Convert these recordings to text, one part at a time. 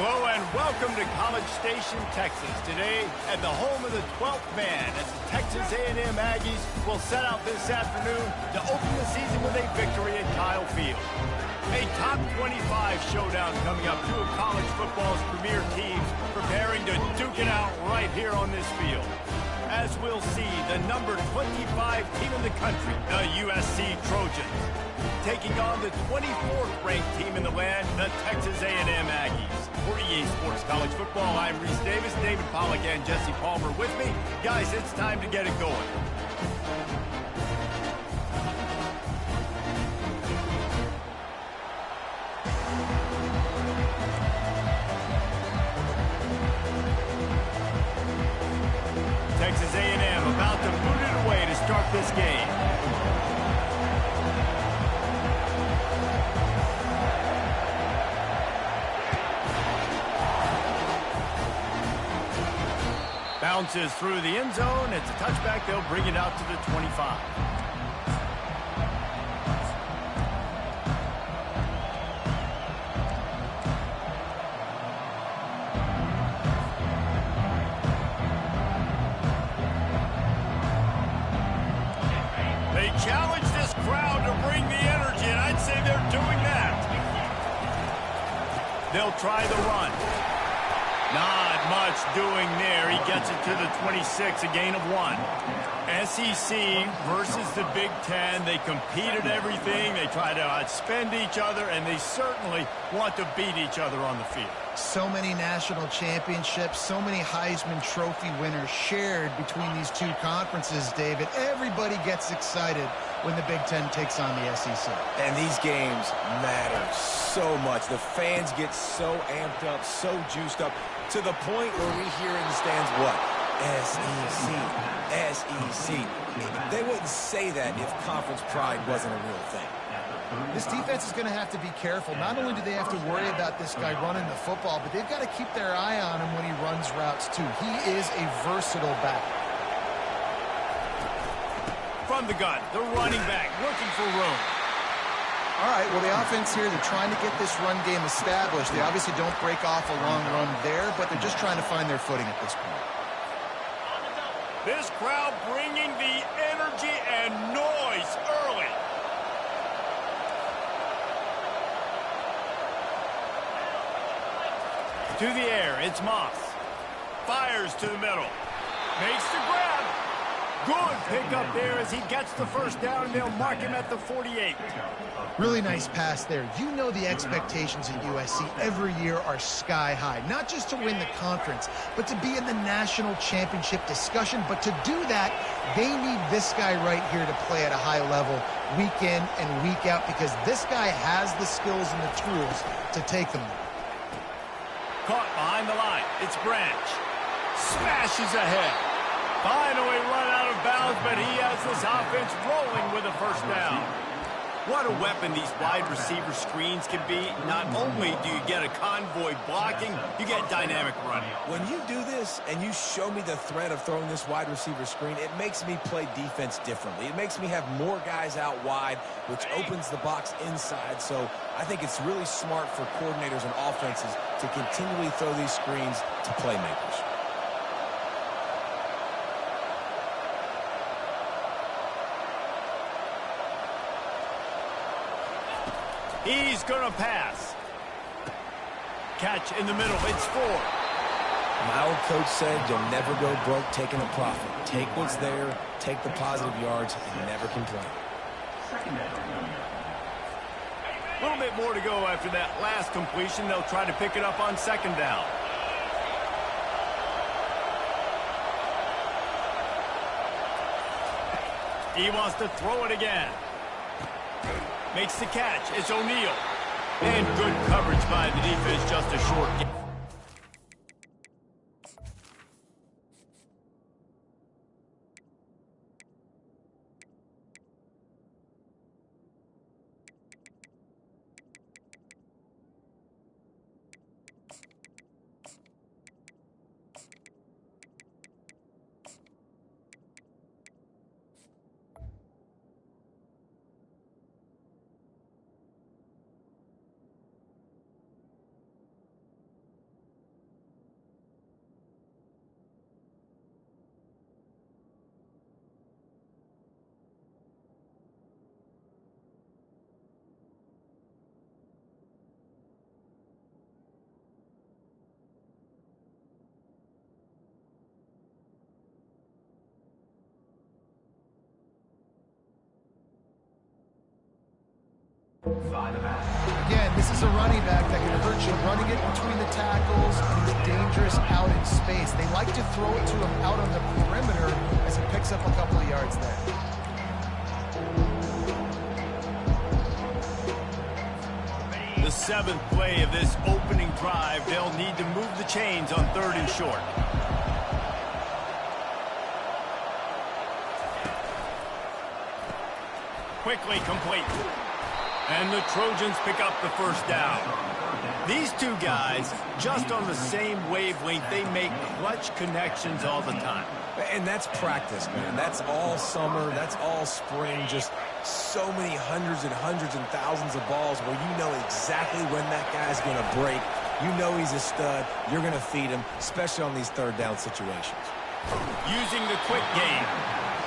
Hello and welcome to College Station, Texas. Today at the home of the 12th man as the Texas A&M Aggies will set out this afternoon to open the season with a victory at Kyle Field. A top 25 showdown coming up. Two of college football's premier teams preparing to duke it out right here on this field. As we'll see, the number 25 team in the country, the USC Trojans, taking on the 24th ranked team in the land, the Texas A&M Aggies. For EA Sports College Football, I'm Reese Davis, David Pollack, and Jesse Palmer with me. Guys, it's time to get it going. Texas A&M about to boot it away to start this game. Bounces through the end zone. It's a touchback. They'll bring it out to the 25. They challenge this crowd to bring the energy, and I'd say they're doing that. They'll try the run. Not much doing there. He gets it to the 26, a gain of 1. SEC versus the Big Ten. They compete at everything. They try to outspend each other, and they certainly want to beat each other on the field. So many national championships, so many Heisman Trophy winners shared between these two conferences, David. Everybody gets excited when the Big Ten takes on the SEC. And these games matter so much. The fans get so amped up, so juiced up, to the point where we hear in the stands, what? SEC, SEC. They wouldn't say that if conference pride wasn't a real thing. This defense is going to have to be careful. Not only do they have to worry about this guy running the football, but they've got to keep their eye on him when he runs routes too. He is a versatile back. From the gun, the running back looking for room. All right, well, the offense here, they're trying to get this run game established. They obviously don't break off a long run there, but they're just trying to find their footing at this point. This crowd bringing the energy and noise early. To the air, it's Moss. Fires to the middle. Makes the grab. Good pickup there as he gets the first down, and they'll mark him at the 48. Really nice pass there. You know the expectations at USC every year are sky high. Not just to win the conference, but to be in the national championship discussion. But to do that, they need this guy right here to play at a high level week in and week out, because this guy has the skills and the tools to take them there. Caught behind the line. It's Branch. Smashes ahead. Finally run out of bounds, but he has this offense rolling with a first down. What a weapon these wide receiver screens can be. Not only do you get a convoy blocking, you get dynamic running. When you do this and you show me the threat of throwing this wide receiver screen, it makes me play defense differently. It makes me have more guys out wide, which opens the box inside. So I think it's really smart for coordinators and offenses to continually throw these screens to playmakers. He's going to pass. Catch in the middle. It's 4. My old coach said you'll never go broke taking a profit. Take what's there, take the positive yards, and never complain. A little bit more to go after that last completion. They'll try to pick it up on second down. He wants to throw it again. Makes the catch. It's O'Neal. And good coverage by the defense, just a short game. Again, this is a running back that can hurt you running it between the tackles, and he's dangerous out in space. They like to throw it to him out on the perimeter as he picks up a couple of yards there. The 7th play of this opening drive, they'll need to move the chains on 3rd and short. Quickly complete. And the Trojans pick up the first down. These two guys, just on the same wavelength, they make clutch connections all the time. And that's practice, man. That's all summer. That's all spring. Just so many hundreds and thousands of balls where you know exactly when that guy's going to break. You know he's a stud. You're going to feed him, especially on these 3rd down situations. Using the quick game.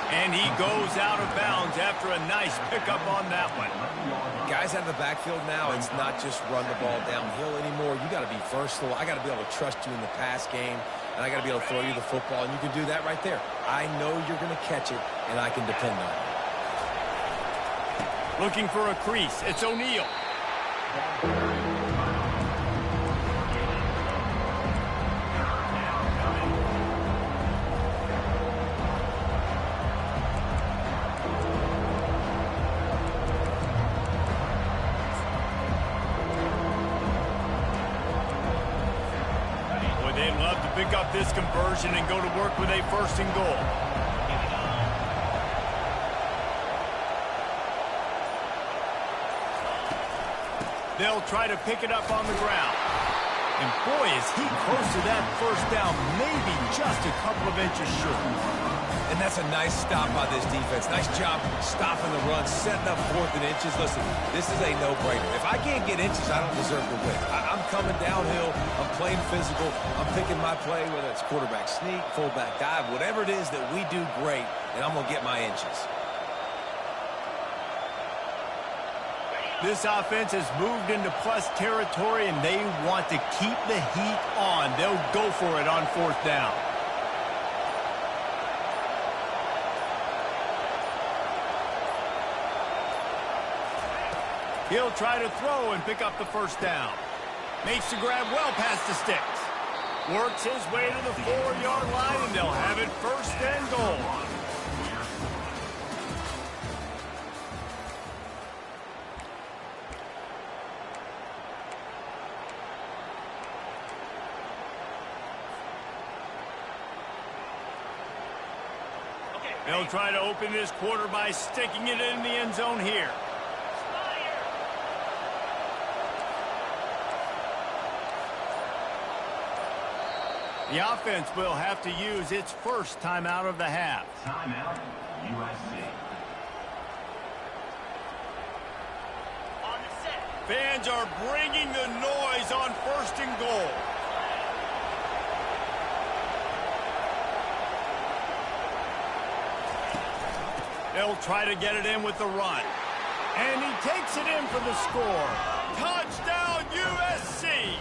And he goes out of bounds after a nice pickup on that one. Guys out of the backfield now, it's not just run the ball downhill anymore. You got to be versatile. I got to be able to trust you in the pass game, and I got to be able to throw you the football, and you can do that right there. I know you're going to catch it, and I can depend on it. Looking for a crease. It's O'Neal. Pick up this conversion and go to work with a 1st and goal. They'll try to pick it up on the ground. And boy, is he close to that 1st down, maybe just a couple of inches short. And that's a nice stop by this defense. Nice job stopping the run, setting up 4th and inches. Listen, this is a no-brainer. If I can't get inches, I don't deserve to win. I'm coming downhill. I'm playing physical. I'm picking my play, whether it's quarterback sneak, fullback dive, whatever it is that we do great, and I'm going to get my inches. This offense has moved into plus territory, and they want to keep the heat on. They'll go for it on 4th down. He'll try to throw and pick up the 1st down. Makes the grab well past the sticks. Works his way to the 4-yard line, and they'll have it 1st and goal. They'll try to open this quarter by sticking it in the end zone here. The offense will have to use its 1st timeout of the half. Timeout, USC. On the set. Fans are bringing the noise on 1st and goal. They'll try to get it in with the run. And he takes it in for the score. Touchdown, USC!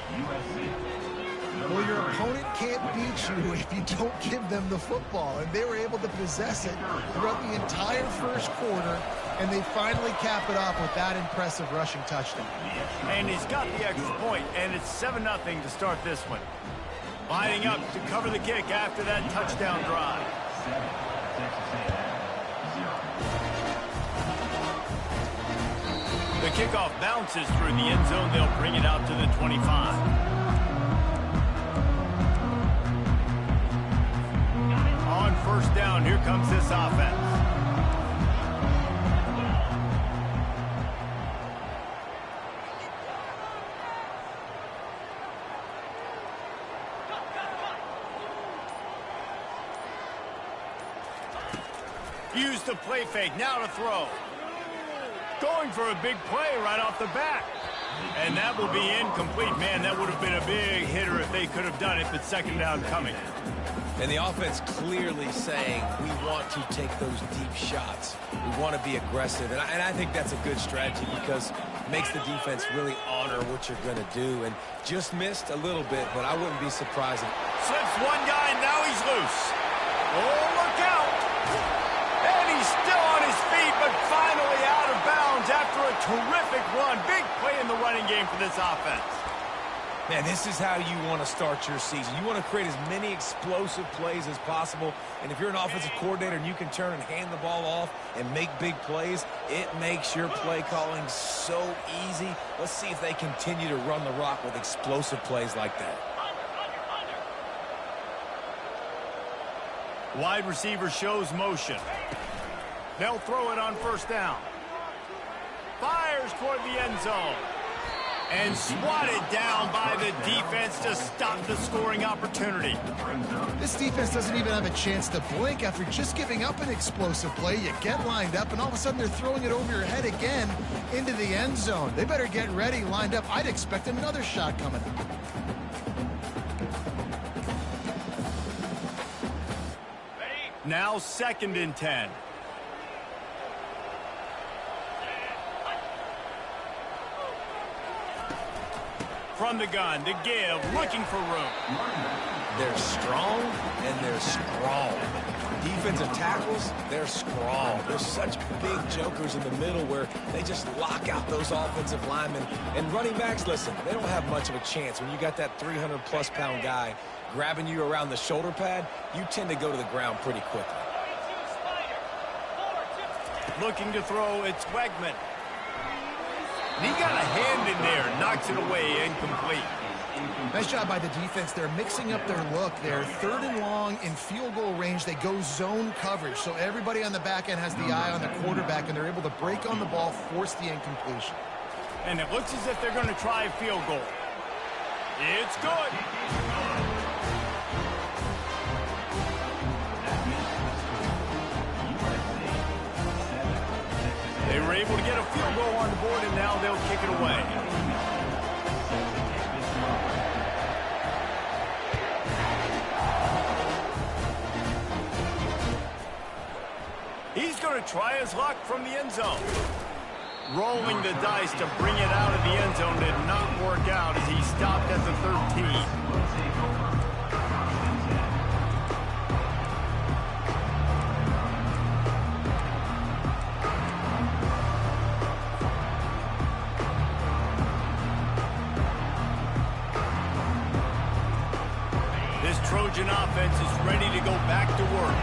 Well, your opponent can't beat you if you don't give them the football, and they were able to possess it throughout the entire 1st quarter, and they finally cap it off with that impressive rushing touchdown. And he's got the extra point, and it's 7-0 to start this one. Lining up to cover the kick after that touchdown drive. The kickoff bounces through the end zone. They'll bring it out to the 25. On 1st down, here comes this offense. Use the play fake, now to throw. Going for a big play right off the bat. And that will be incomplete. Man, that would have been a big hitter if they could have done it, but 2nd down coming. And the offense clearly saying we want to take those deep shots. We want to be aggressive. And I think that's a good strategy because it makes the defense really honor what you're going to do. And just missed a little bit, but I wouldn't be surprised. Slips one guy, now he's loose. Oh, look out. And he's still on his feet, but finally out of bounds after a terrific run. Big play in the running game for this offense. Man, this is how you want to start your season. You want to create as many explosive plays as possible. And if you're an offensive coordinator and you can turn and hand the ball off and make big plays, it makes your play calling so easy. Let's see if they continue to run the rock with explosive plays like that. Wide receiver shows motion. They'll throw it on first down. Fires toward the end zone. And swatted down by the defense to stop the scoring opportunity. This defense doesn't even have a chance to blink after just giving up an explosive play. You get lined up, and all of a sudden they're throwing it over your head again into the end zone. They better get ready, lined up. I'd expect another shot coming up. Now 2nd and 10. From the gun, to give, looking for room. They're strong, and they're strong. Defensive tackles, they're strong. They're such big jokers in the middle where they just lock out those offensive linemen. And running backs, listen, they don't have much of a chance. When you got that 300-plus pound guy grabbing you around the shoulder pad, you tend to go to the ground pretty quickly. Looking to throw, it's Wegman. And he got a hand in there, knocks it away, incomplete. Nice job by the defense. They're mixing up their look. They're 3rd and long in field goal range. They go zone coverage, so everybody on the back end has the eye on the quarterback, and they're able to break on the ball, force the incompletion. And it looks as if they're going to try a field goal. It's good. They were able to get a field goal on the board, and now they'll kick it away. He's going to try his luck from the end zone. Rolling the dice to bring it out of the end zone did not work out as he stopped at the 13. Trojan offense is ready to go back to work.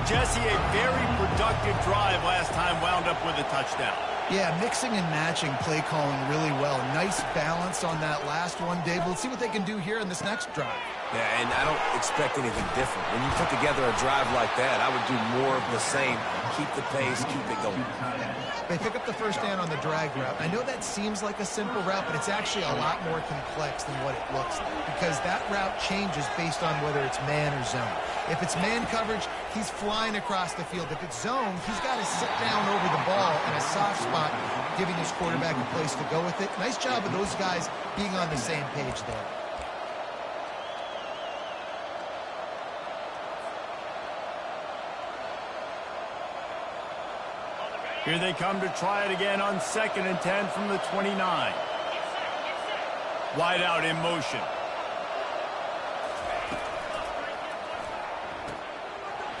Jesse, a very productive drive last time wound up with a touchdown. Yeah, mixing and matching play calling really well. Nice balance on that last one, Dave. Let's see what they can do here in this next drive. Yeah, and I don't expect anything different. When you put together a drive like that, I would do more of the same. Keep the pace, keep it going. They pick up the first down on the drag route. I know that seems like a simple route, but it's actually a lot more complex than what it looks like because that route changes based on whether it's man or zone. If it's man coverage, he's flying across the field. If it's zone, he's got to sit down over the ball in a soft spot, giving his quarterback a place to go with it. Nice job of those guys being on the same page there. Here they come to try it again on 2nd and 10 from the 29. Wide out in motion.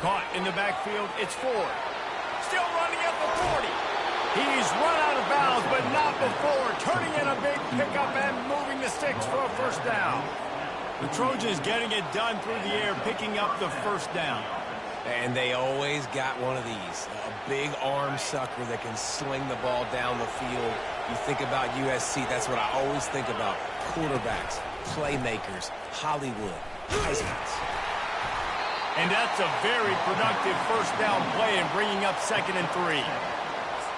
Caught in the backfield. It's Ford. Still running at the 40. He's run out of bounds, but not before. Turning in a big pickup and moving the sticks for a first down. The Trojans getting it done through the air, picking up the first down. And they always got one of these, a big arm sucker that can sling the ball down the field. You think about USC, that's what I always think about. Quarterbacks, playmakers, Hollywood, Heismans. And that's a very productive first down play and bringing up 2nd and 3.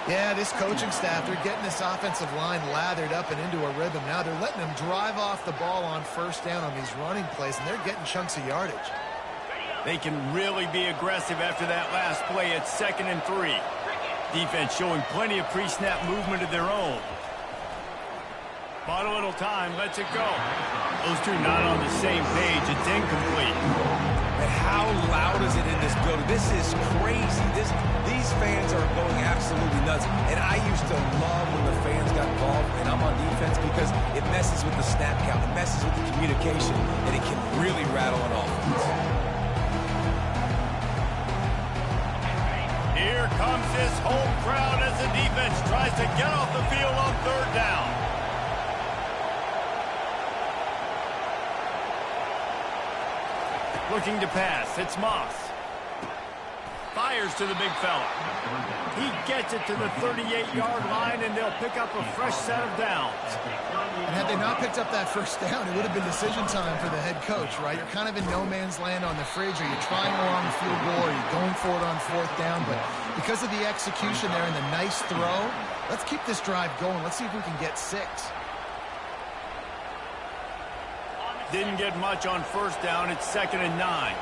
Yeah, this coaching staff, they're getting this offensive line lathered up and into a rhythm. Now they're letting them drive off the ball on first down on these running plays, and they're getting chunks of yardage. They can really be aggressive after that last play at 2nd and 3. Defense showing plenty of pre-snap movement of their own. Bought a little time, lets it go. Those two not on the same page. It's incomplete. And how loud is it in this building? This is crazy. These fans are going absolutely nuts. And I used to love when the fans got involved, and I'm on defense because it messes with the snap count. It messes with the communication, and it can really rattle an offense. Here comes this home crowd as the defense tries to get off the field on third down. Looking to pass. It's Moss. Fires to the big fella. He gets it to the 38-yard line, and they'll pick up a fresh set of downs. And had they not picked up that first down, it would have been decision time for the head coach, right? You're kind of in no man's land on the fridge. Are you trying along the field goal? Are you going for it on fourth down? But because of the execution there and the nice throw, let's keep this drive going. Let's see if we can get 6. Didn't get much on first down. It's 2nd and 9.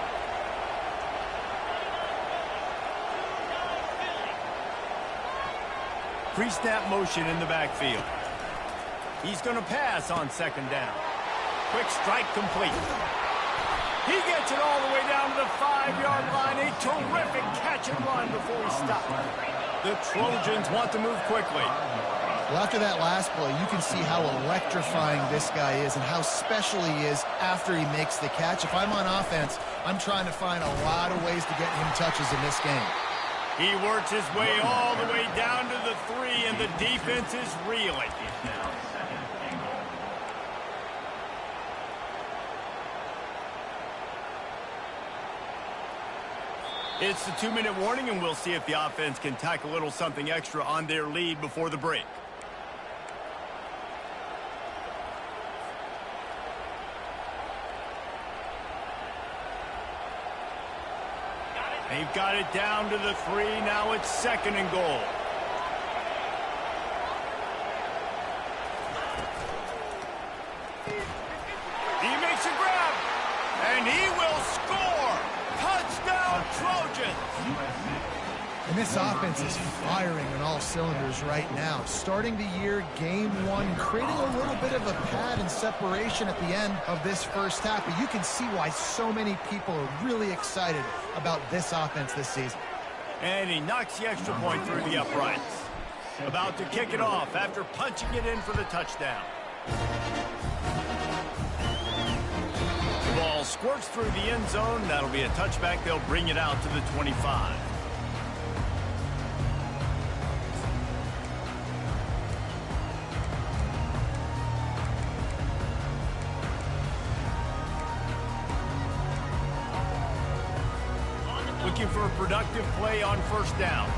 Pre-snap motion in the backfield. He's going to pass on 2nd down. Quick strike complete. He gets it all the way down to the 5-yard line. A terrific catch and run before he stopped. The Trojans want to move quickly. Well, after that last play, you can see how electrifying this guy is and how special he is after he makes the catch. If I'm on offense, I'm trying to find a lot of ways to get him touches in this game. He works his way all the way down to the 3, and the defense is reeling. It's the 2-minute warning, and we'll see if the offense can tack a little something extra on their lead before the break. They've got it down to the 3. Now it's 2nd and goal. He makes a grab, and he will score. Touchdown, Trojans. And this offense is firing on all cylinders right now. Starting the year, game 1, creating a little bit of a pad and separation at the end of this first half. But you can see why so many people are really excited about this offense this season. And he knocks the extra point through the uprights. About to kick it off after punching it in for the touchdown. The ball squirts through the end zone. That'll be a touchback. They'll bring it out to the 25. Looking for a productive play on first down.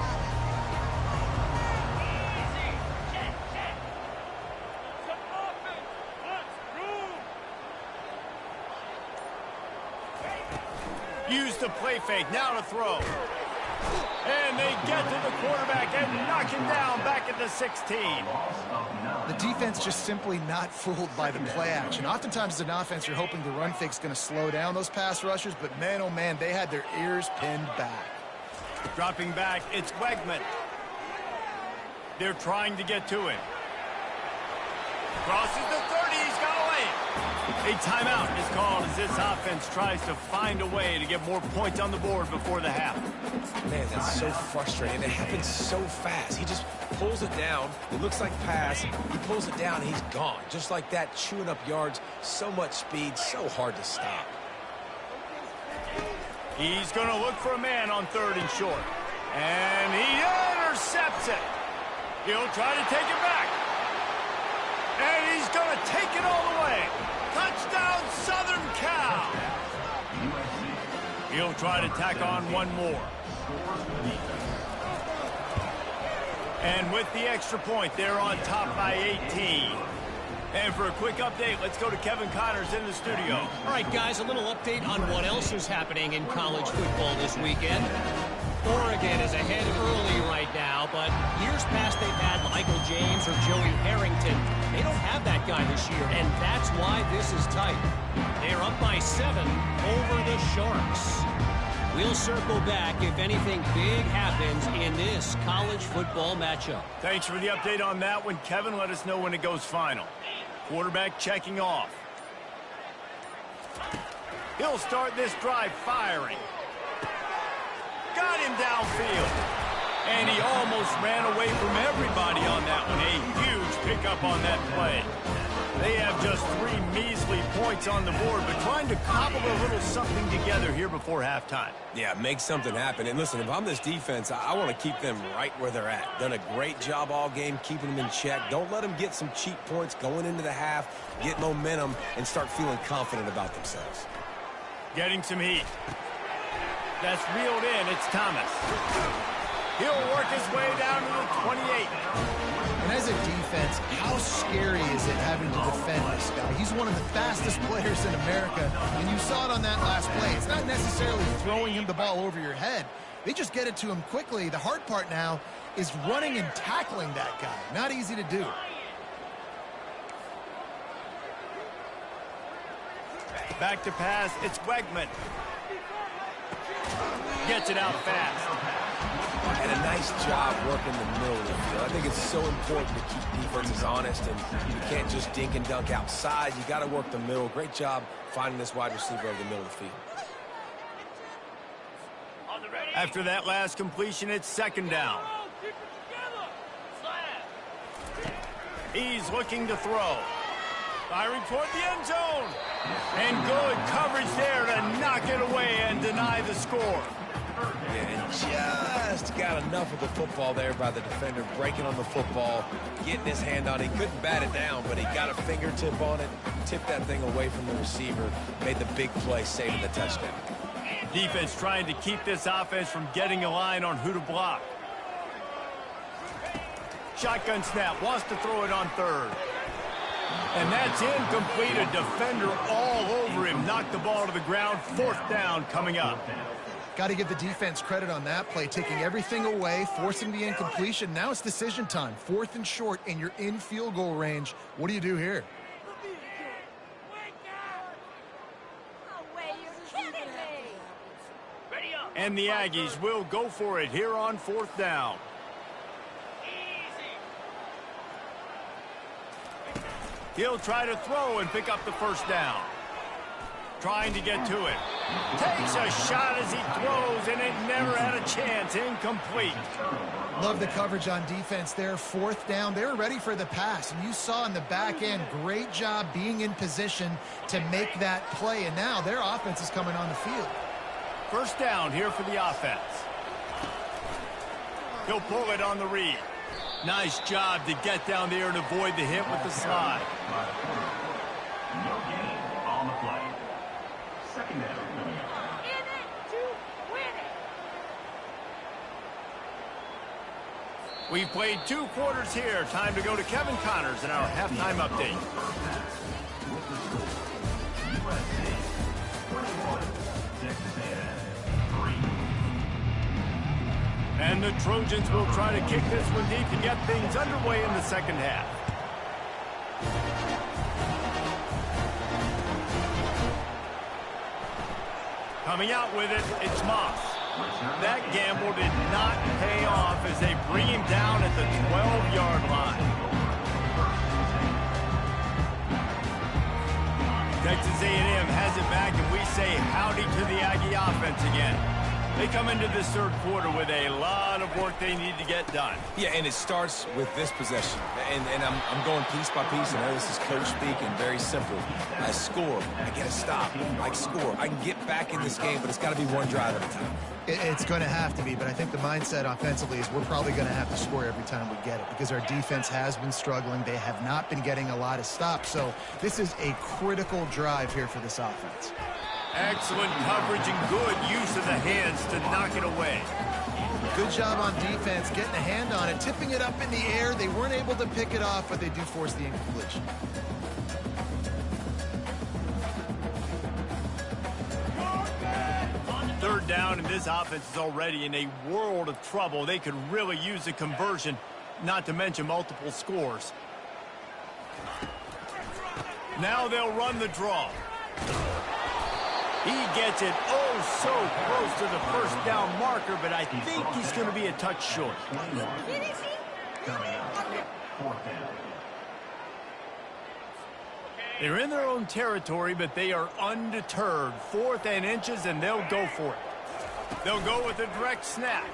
Use the play fake, now to throw. And they get to the quarterback and knock him down back at the 16. The defense just simply not fooled by the play action. Oftentimes as an offense, you're hoping the run fake's going to slow down those pass rushers, but man, oh man, they had their ears pinned back. Dropping back, it's Wegman. They're trying to get to him. Crosses the 30, he's got away. A timeout is called as this offense tries to find a way to get more points on the board before the half. Man, that's so frustrating. It happens so fast. He just pulls it down. It looks like pass. He pulls it down, and he's gone. Just like that, chewing up yards. So much speed, so hard to stop. He's going to look for a man on 3rd and short. And he intercepts it. He'll try to take it back. And he's going to take it all the way. Touchdown, Southern Cal. He'll try to tack on one more. And with the extra point, they're on top by 18. And for a quick update, let's go to Kevin Connors in the studio. All right, guys, a little update on what else is happening in college football this weekend. Oregon is ahead early right now, but years past they've had Michael James or Joey Harrington. They don't have that guy this year, and that's why this is tight. They're up by 7 over the Sharks. We'll circle back if anything big happens in this college football matchup. Thanks for the update on that one, Kevin. Let us know when it goes final. Quarterback checking off. He'll start this drive firing. Got him downfield. And he almost ran away from everybody on that one. A huge pickup on that play. They have just 3 measly points on the board, but trying to cobble a little something together here before halftime. Yeah, make something happen. And listen, if I'm this defense, I want to keep them right where they're at. Done a great job all game keeping them in check. Don't let them get some cheap points going into the half, get momentum, and start feeling confident about themselves. Getting some heat. That's reeled in. It's Thomas. He'll work his way down to the 28. And as a defense, how scary is it having to defend this guy? He's one of the fastest players in America, and you saw it on that last play. It's not necessarily throwing him the ball over your head. They just get it to him quickly. The hard part now is running and tackling that guy. Not easy to do. Back to pass. It's Wegman. Gets it out fast. And a nice job working the middle of the field. I think it's so important to keep defenses honest, and you can't just dink and dunk outside. You got to work the middle. Great job finding this wide receiver over the middle of the field. After that last completion, it's second down. He's looking to throw. Firing toward the end zone. And good coverage there to knock it away and deny the score. And just got enough of the football there by the defender, breaking on the football, getting his hand on it. He couldn't bat it down, but he got a fingertip on it, tipped that thing away from the receiver, made the big play, saving the touchdown. Defense trying to keep this offense from getting a line on who to block. Shotgun snap, wants to throw it on third. And that's incomplete. A defender all over him. Knocked the ball to the ground. Fourth down coming up. Got to give the defense credit on that play, taking everything away, forcing the incompletion. Now it's decision time. 4th and short, and you're in field goal range. What do you do here? And the Aggies will go for it here on 4th down. He'll try to throw and pick up the first down. Trying to get to it. Takes a shot as he throws, and it never had a chance. Incomplete. Love the coverage on defense there. 4th down. They were ready for the pass, and you saw in the back end, great job being in position to make that play. And now their offense is coming on the field. First down here for the offense. He'll pull it on the read. Nice job to get down there and avoid the hit with the slide. No gain on the play. Second down. In it to win it. We've played 2 quarters here. Time to go to Kevin Connors in our halftime update. USC 21, Texas A&M 3. And the Trojans will try to kick this one deep to get things underway in the second half. Coming out with it, it's Moss. That gamble did not pay off as they bring him down at the 12-yard line. Texas A&M has it back, and we say howdy to the Aggie offense again. They come into this third quarter with a lot of work they need to get done. Yeah, and it starts with this possession. And I'm going piece by piece. I know this is coach speak and very simple. I score. I get a stop. I score. I can get back in this game, but it's got to be one drive at a time. It's going to have to be, but I think the mindset offensively is we're probably going to have to score every time we get it because our defense has been struggling. They have not been getting a lot of stops, so this is a critical drive here for this offense. Excellent coverage and good use of the hands to knock it away. Good job on defense, getting a hand on it, tipping it up in the air. They weren't able to pick it off, but they do force the incompletion. Third down, and this offense is already in a world of trouble. They could really use a conversion, not to mention multiple scores. Now they'll run the draw. He gets it so close to the first down marker, but I think he's going to be a touch short. Coming up, 4th down. They're in their own territory, but they are undeterred. 4th and inches, and they'll go for it. They'll go with a direct snap.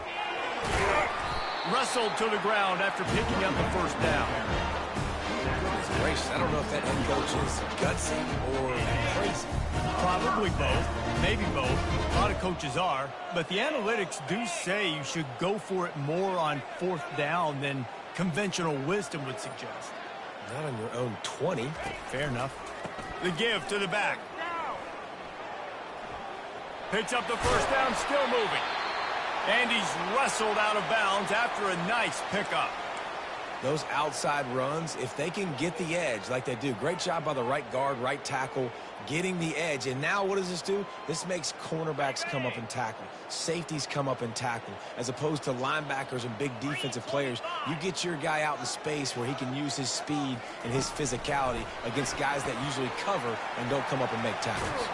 Wrestled to the ground after picking up the first down. gracious, I don't know if that head coach is gutsy or crazy. Probably both. Maybe both. A lot of coaches are. But the analytics do say you should go for it more on 4th down than conventional wisdom would suggest. Not on your own 20. Fair enough. The give to the back. Picks up the first down, still moving. And he's wrestled out of bounds after a nice pickup. Those outside runs, if they can get the edge like they do, great job by the right guard, right tackle, getting the edge. And now what does this do? This makes cornerbacks come up and tackle. Safeties come up and tackle. As opposed to linebackers and big defensive players, you get your guy out in space where he can use his speed and his physicality against guys that usually cover and don't come up and make tackles.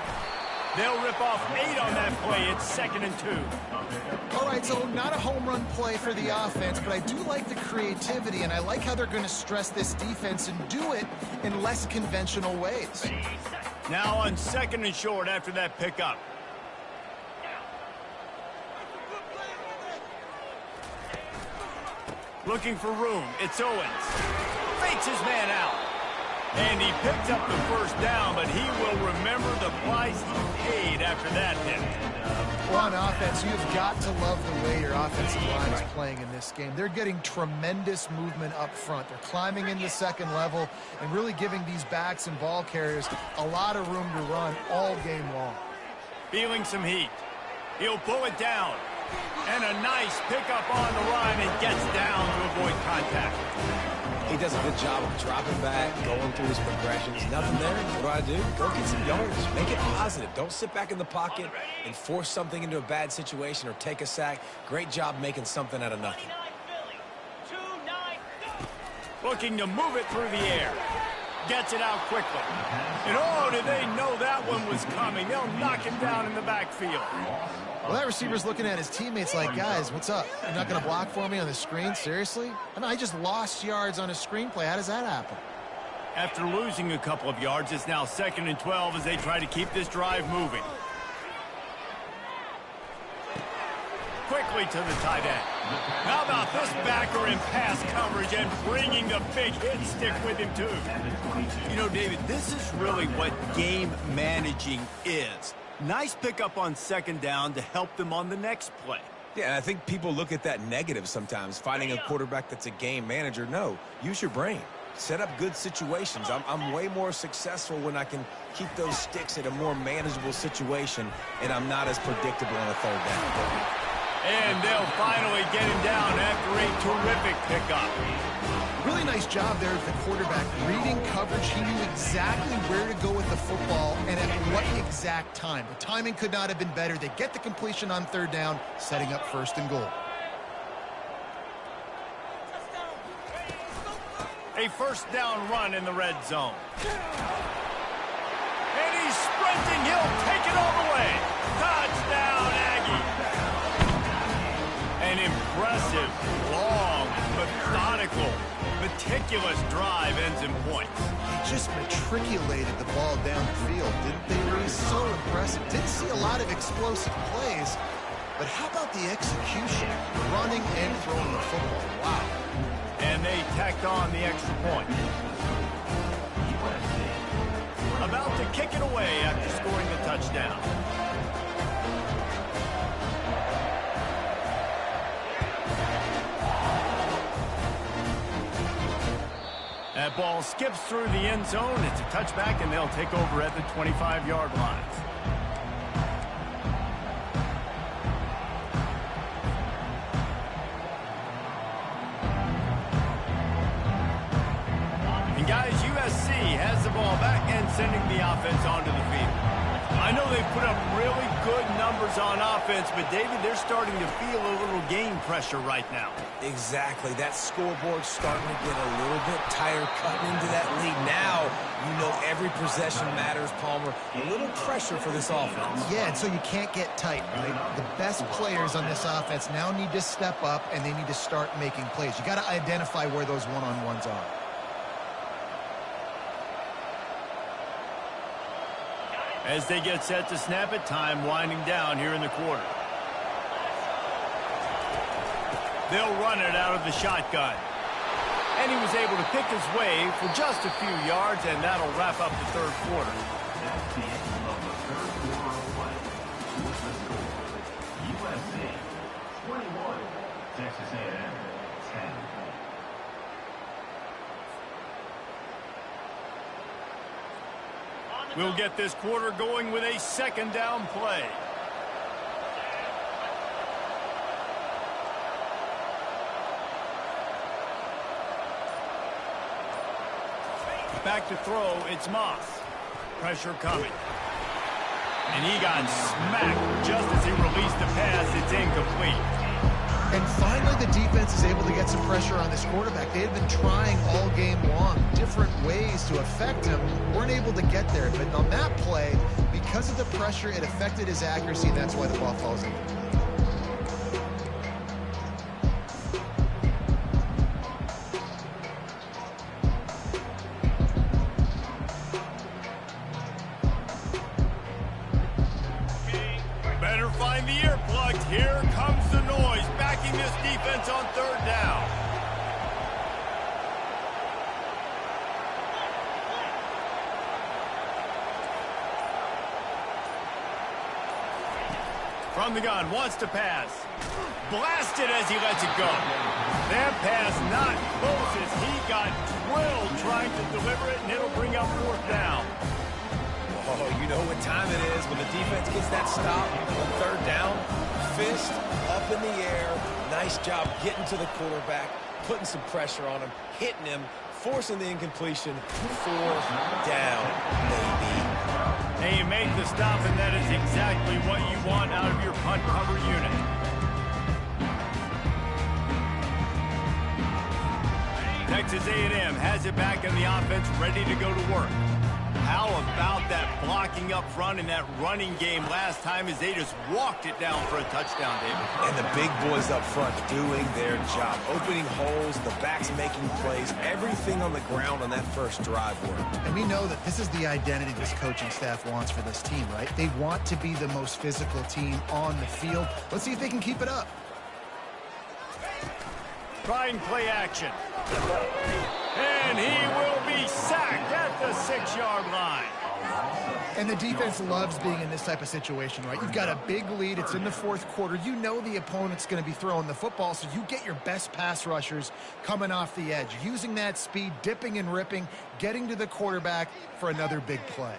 They'll rip off 8 on that play. It's 2nd and 2. All right, so not a home run play for the offense, but I do like the creativity, and I like how they're going to stress this defense and do it in less conventional ways. Now on 2nd and short after that pickup. Looking for room. It's Owens. Fakes his man out. And he picked up the first down, but he will remember the price he paid after that hit. Well, on offense, you've got to love the way your offensive line is playing in this game. They're getting tremendous movement up front. They're climbing into 2nd level and really giving these backs and ball carriers a lot of room to run all game long. Feeling some heat. He'll pull it down. And a nice pickup on the line and gets down to avoid contact. He does a good job of dropping back, going through his progressions. Nothing there. What do? Go get some yards. Make it positive. Don't sit back in the pocket and force something into a bad situation or take a sack. Great job making something out of nothing. Looking to move it through the air. Gets it out quickly. And oh, did they know that one was coming. They'll knock him down in the backfield. Well, that receiver's looking at his teammates like, guys, what's up? You're not going to block for me on the screen? Seriously? I mean, I just lost yards on a screenplay. How does that happen? After losing a couple of yards, it's now 2nd and 12 as they try to keep this drive moving. Quickly to the tight end. How about this backer in pass coverage and bringing the big hit stick with him, too? You know, David, this is really what game managing is. Nice pickup on 2nd down to help them on the next play. Yeah, and I think people look at that negative sometimes, finding a quarterback that's a game manager. No, use your brain. Set up good situations. I'm way more successful when I can keep those sticks at a more manageable situation, and I'm not as predictable on a 3rd down. And they'll finally get him down after a terrific pickup. Really nice job there as the quarterback. Reading coverage, he knew exactly where to go with the football and at what exact time. The timing could not have been better. They get the completion on 3rd down, setting up 1st and goal. A 1st down run in the red zone. And he's sprinting. He'll take it all the way. Touchdown, Aggie. An impressive, long, methodical, meticulous drive ends in points. They just matriculated the ball down the field, didn't they, Reese? So impressive. Didn't see a lot of explosive plays, but how about the execution? Running and throwing the football. Wow. And they tacked on the extra point. About to kick it away after scoring the touchdown. That ball skips through the end zone. It's a touchback, and they'll take over at the 25-yard line. And guys, USC has the ball back and sending the offense onto the field. I know they put up really good numbers on offense, but David, they're starting to feel a little game pressure right now. Exactly. That scoreboard's starting to get a little bit tired cutting into that lead. Now, you know every possession matters, Palmer. A little pressure for this offense. Yeah, and so you can't get tight, right? The best players on this offense now need to step up, and they need to start making plays. You got to identify where those one-on-ones are. As they get set to snap it, time winding down here in the quarter. They'll run it out of the shotgun. And he was able to pick his way for just a few yards, and that'll wrap up the third quarter. That's the end of the third quarter of play. With the score, USC 21, Texas A&M 10. We'll get this quarter going with a second down play. Back to throw, it's Moss. Pressure coming. And he got smacked just as he released the pass. It's incomplete. And finally, the defense is able to get some pressure on this quarterback. They had been trying all game long different ways to affect him. Weren't able to get there. But on that play, because of the pressure, it affected his accuracy, and that's why the ball falls incomplete. Better find the earplugs. Here comes the noise, backing this defense on third down. From the gun, wants to pass. Blasted as he lets it go. That pass not close as he got drilled trying to deliver it, and it'll bring up fourth down. Oh, you know what time it is when the defense gets that stop on third down. Fist up in the air. Nice job getting to the quarterback, putting some pressure on him, hitting him, forcing the incompletion. Fourth down, baby. Hey, you make the stop, and that is exactly what you want out of your punt cover unit. Texas A&M has it back in the offense, ready to go to work. How about that blocking up front in that running game last time as they just walked it down for a touchdown, David? And the big boys up front doing their job, opening holes, the backs making plays, everything on the ground on that first drive worked. And we know that this is the identity this coaching staff wants for this team, right? They want to be the most physical team on the field. Let's see if they can keep it up. Try and play action. And he will be sacked at the 6-yard line. And the defense loves being in this type of situation, right? You've got a big lead. It's in the fourth quarter. You know the opponent's going to be throwing the football, so you get your best pass rushers coming off the edge, using that speed, dipping and ripping, getting to the quarterback for another big play.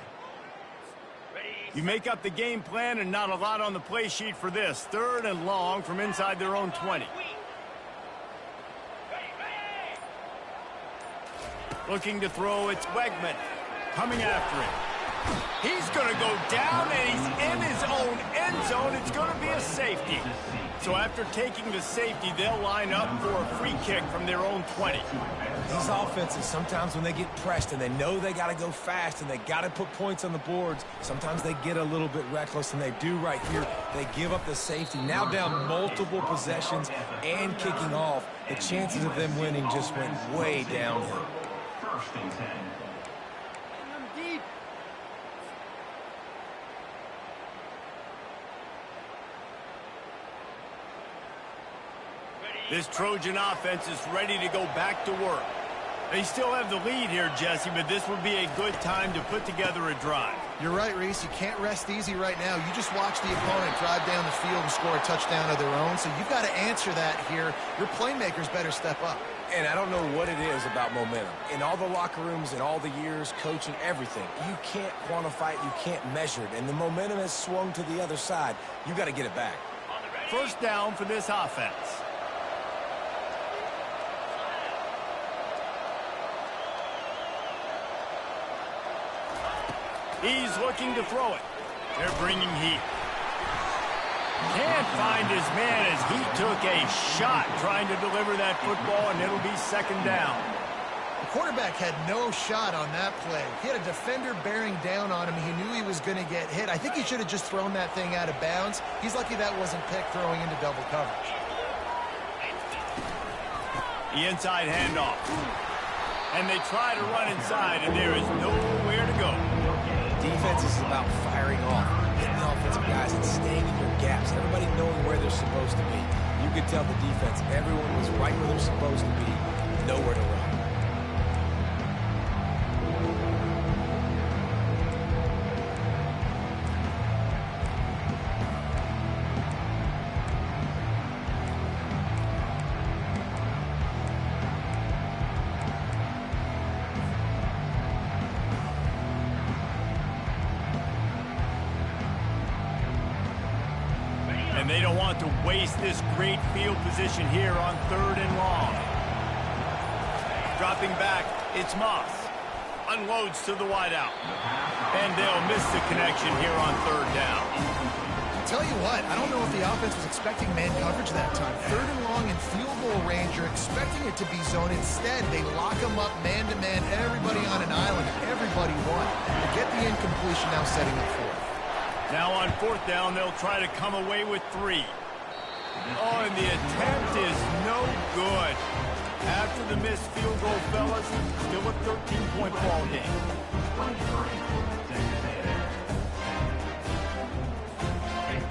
You make up the game plan and not a lot on the play sheet for this. Third and long from inside their own 20. Looking to throw, it's Wegman. Coming after him. He's going to go down, and he's in his own end zone. It's going to be a safety. So after taking the safety, they'll line up for a free kick from their own 20. These offenses, sometimes when they get pressed and they know they got to go fast and they got to put points on the boards, sometimes they get a little bit reckless, and they do right here. They give up the safety. Now down multiple possessions and kicking off. The chances of them winning just went way downhill. First and 10. This Trojan offense is ready to go back to work. They still have the lead here, Jesse, but this would be a good time to put together a drive. You're right, Reese. You can't rest easy right now. You just watch the opponent drive down the field and score a touchdown of their own, so you've got to answer that here. Your playmakers better step up. And I don't know what it is about momentum. In all the locker rooms, in all the years, coaching, everything, you can't quantify it, you can't measure it, and the momentum has swung to the other side. You got to get it back. First down for this offense. He's looking to throw it. They're bringing heat. Can't find his man as he took a shot trying to deliver that football, and it'll be second down. The quarterback had no shot on that play. He had a defender bearing down on him. He knew he was going to get hit. I think he should have just thrown that thing out of bounds. He's lucky that wasn't picked throwing into double coverage. The inside handoff. And they try to run inside, and there is nowhere to go. Defense is about firing off, hitting the offensive guys and staying in your gaps. Everybody knowing where they're supposed to be. You could tell the defense, everyone was right where they're supposed to be. nowhere to run. And they don't want to waste this great field position here on 3rd and long. Dropping back, it's Moss. Unloads to the wideout. And they'll miss the connection here on 3rd down. Tell you what, I don't know if the offense was expecting man coverage that time. 3rd and long in field goal range, you're expecting it to be zone. Instead, they lock them up man-to-man, everybody on an island, everybody won. They get the incompletion, now setting up 4th. Now on 4th down, they'll try to come away with 3. Oh, and the attempt is no good. After the missed field goal, fellas, still a 13-point ball game.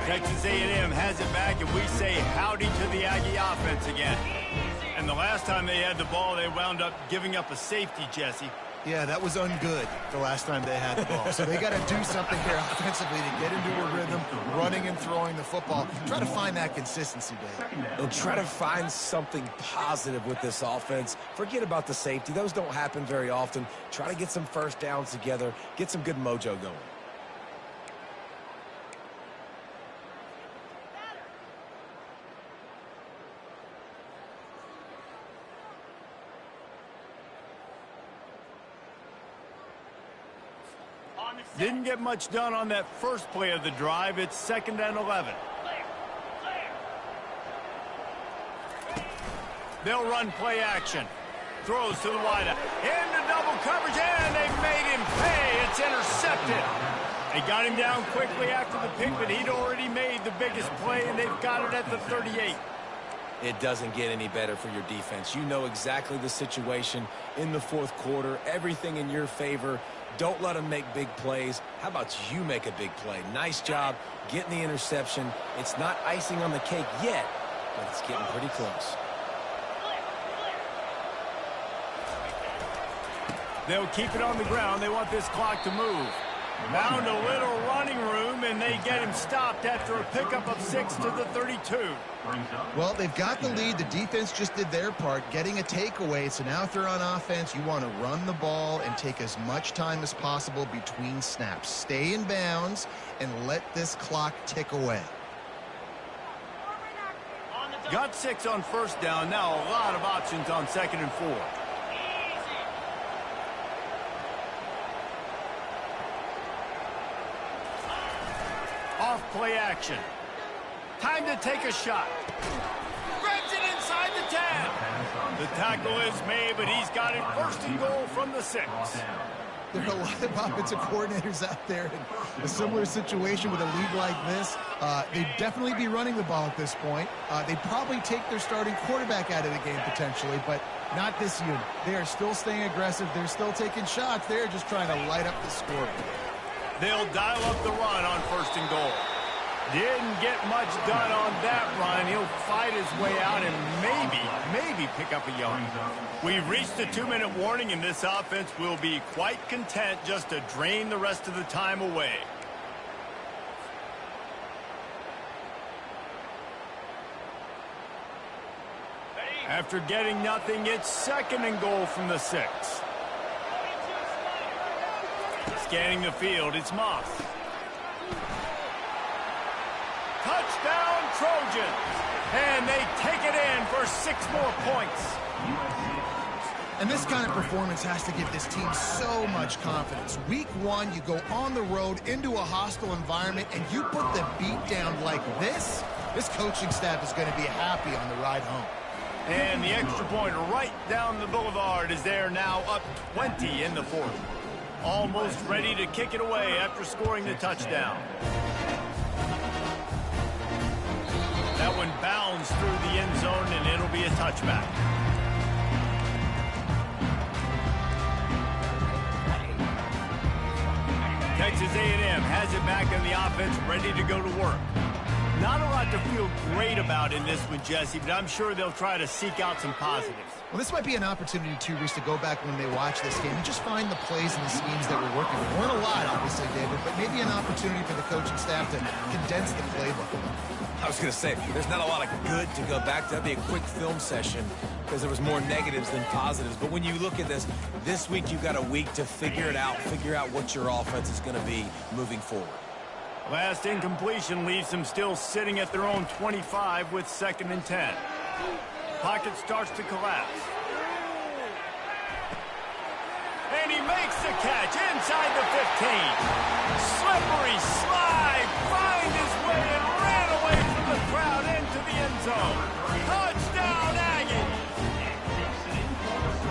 Texas A&M has it back, and we say howdy to the Aggie offense again. And the last time they had the ball, they wound up giving up a safety, Jesse. Yeah, that was ungood the last time they had the ball. So they got to do something here offensively to get into a rhythm, running and throwing the football. Try to find that consistency, Dave. And try to find something positive with this offense. Forget about the safety. Those don't happen very often. Try to get some first downs together, get some good mojo going. Didn't get much done on that first play of the drive. It's 2nd and 11. They'll run play action. Throws to the wideout. Into double coverage, and they made him pay. It's intercepted. They got him down quickly after the pick, but he'd already made the biggest play, and they've got it at the 38. It doesn't get any better for your defense. You know exactly the situation in the 4th quarter. Everything in your favor. Don't let them make big plays. How about you make a big play? Nice job getting the interception. It's not icing on the cake yet, but it's getting pretty close. They'll keep it on the ground. They want this clock to move. Found a little running room, and they get him stopped after a pickup of 6 to the 32. Well, they've got the lead. The defense just did their part, getting a takeaway. So now if they're on offense, you want to run the ball and take as much time as possible between snaps. Stay in bounds and let this clock tick away. Got 6 on 1st down. Now a lot of options on 2nd and 4. Off play action. Time to take a shot. Grabs it inside the 10. The tackle is made, but he's got it 1st and goal from the 6. There are a lot of offensive coordinators out there in a similar situation with a league like this. They'd definitely be running the ball at this point. They'd probably take their starting quarterback out of the game potentially, but not this unit. They are still staying aggressive. They're still taking shots. They're just trying to light up the score. They'll dial up the run on 1st and goal. Didn't get much done on that run. He'll fight his way out and maybe pick up a yard. We've reached a 2-minute warning, and this offense will be quite content just to drain the rest of the time away. After getting nothing, it's 2nd and goal from the 6. Scanning the field, it's Moss. Touchdown, Trojans! And they take it in for 6 more points. And this kind of performance has to give this team so much confidence. Week 1, you go on the road into a hostile environment, and you put the beat down like this. This coaching staff is going to be happy on the ride home. And the extra point right down the boulevard is there now, up 20 in the 4th. Almost ready to kick it away after scoring the touchdown. That one bounds through the end zone, and it'll be a touchback. Texas A&M has it back in the offense, ready to go to work. Not a lot to feel great about in this one, Jesse, but I'm sure they'll try to seek out some positives. Well, this might be an opportunity, too, Reese, to go back when they watch this game and just find the plays and the schemes that were working. There weren't a lot, obviously, David, but maybe an opportunity for the coaching staff to condense the playbook. I was going to say, there's not a lot of good to go back to. That'd be a quick film session because there was more negatives than positives. But when you look at this week you've got a week to figure it out, figure out what your offense is going to be moving forward. Last incompletion leaves them still sitting at their own 25 with 2nd and 10. Pocket starts to collapse. And he makes the catch inside the 15. Slippery slide, find his way and ran away from the crowd into the end zone. Touchdown, Aggies!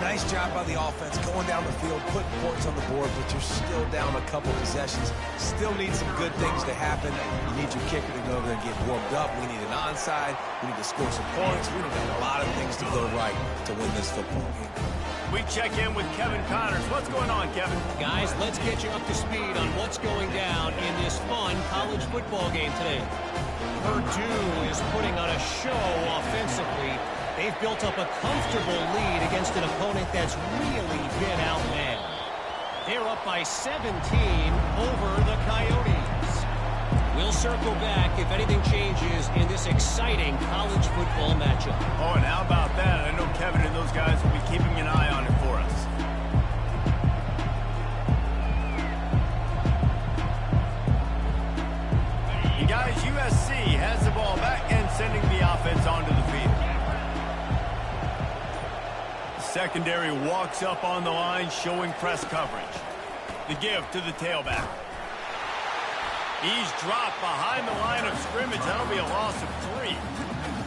Nice job by the offense going down the field, putting points on the board, but you're still down a couple possessions. Still need some good things to happen. You need your kicker to go over there and get warmed up. We need an onside. We need to score some points. We need a lot of things to go right to win this football game. We check in with Kevin Connors. What's going on, Kevin? Guys, let's get you up to speed on what's going down in this fun college football game today. Purdue is putting on a show offensively. They've built up a comfortable lead against an opponent that's really been outmanned. They're up by 17 over the Coyotes. We'll circle back if anything changes in this exciting college football matchup. Oh, and how about that? I know Kevin and those guys will be keeping an eye on it for us. And guys, USC has the ball back and sending the offense onto the field. Secondary walks up on the line, showing press coverage. The give to the tailback. He's dropped behind the line of scrimmage. That'll be a loss of 3.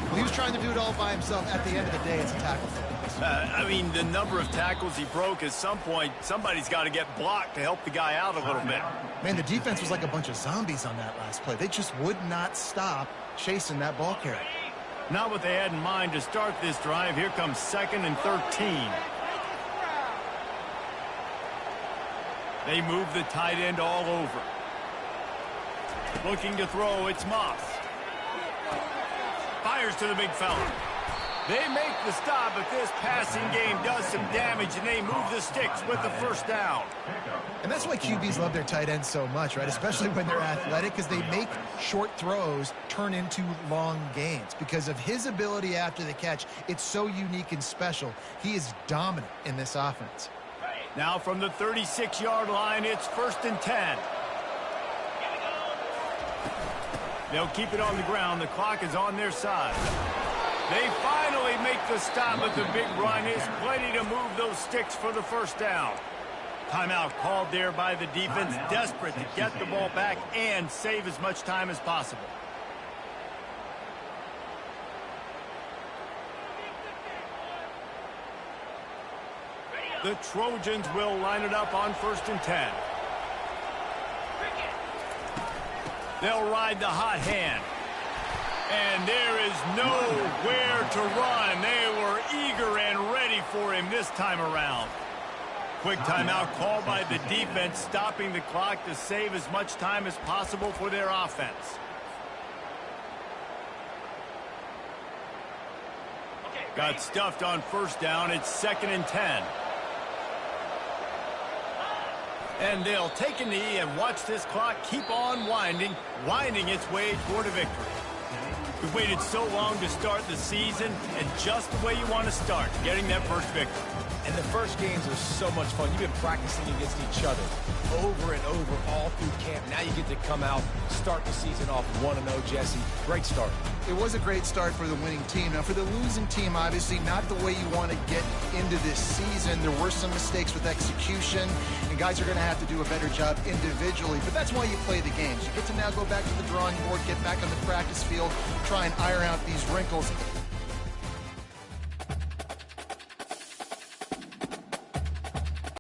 Well, he was trying to do it all by himself. At the end of the day, it's a tackle for loss. I mean, the number of tackles he broke, at some point, somebody's got to get blocked to help the guy out a little bit. Man, the defense was like a bunch of zombies on that last play. They just would not stop chasing that ball carrier. Not what they had in mind to start this drive. Here comes 2nd and 13. They move the tight end all over. Looking to throw, it's Moss. Fires to the big fella. They make the stop, but this passing game does some damage, and they move the sticks with the first down. And that's why QBs love their tight ends so much, right? Especially when they're athletic, because they make short throws turn into long gains. Because of his ability after the catch, it's so unique and special. He is dominant in this offense. Now from the 36-yard line, it's 1st and 10. They'll keep it on the ground. The clock is on their side. They finally make the stop, but the big run is plenty to move those sticks for the first down. Timeout called there by the defense, desperate to get the ball back and save as much time as possible. The Trojans will line it up on 1st and 10. They'll ride the hot hand. And there is nowhere to run. They were eager and ready for him this time around. Quick timeout called by the defense, stopping the clock to save as much time as possible for their offense. Got stuffed on 1st down. It's 2nd and 10. And they'll take a knee and watch this clock keep on winding its way toward a victory. We've waited so long to start the season, and just the way you want to start, getting that first victory. And the first games are so much fun. You've been practicing against each other over and over all through camp. Now you get to come out, start the season off 1-0, Jesse. Great start. It was a great start for the winning team. Now, for the losing team, obviously not the way you want to get into this season. There were some mistakes with execution, and guys are going to have to do a better job individually. But that's why you play the games. You get to now go back to the drawing board, get back on the practice field, try and iron out these wrinkles.